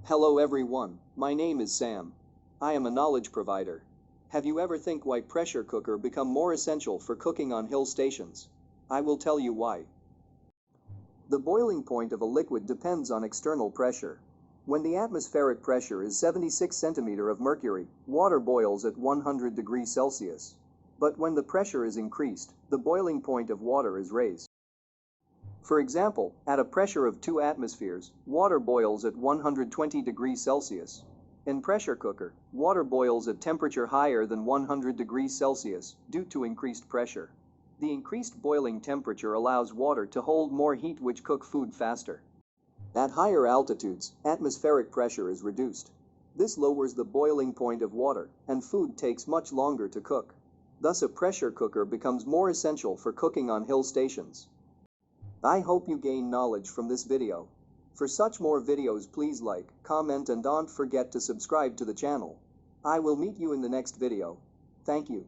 Hello everyone, my name is Sam. I am a knowledge provider. Have you ever think why pressure cooker become more essential for cooking on hill stations? I will tell you why. The boiling point of a liquid depends on external pressure. When the atmospheric pressure is 76 centimeter of mercury, water boils at 100 degrees Celsius. But when the pressure is increased, the boiling point of water is raised. For example, at a pressure of 2 atmospheres, water boils at 120 degrees Celsius. In pressure cooker, water boils at temperature higher than 100 degrees Celsius due to increased pressure. The increased boiling temperature allows water to hold more heat which cook food faster. At higher altitudes, atmospheric pressure is reduced. This lowers the boiling point of water, and food takes much longer to cook. Thus a pressure cooker becomes more essential for cooking on hill stations. I hope you gain knowledge from this video. For such more videos please like, comment and don't forget to subscribe to the channel. I will meet you in the next video. Thank you.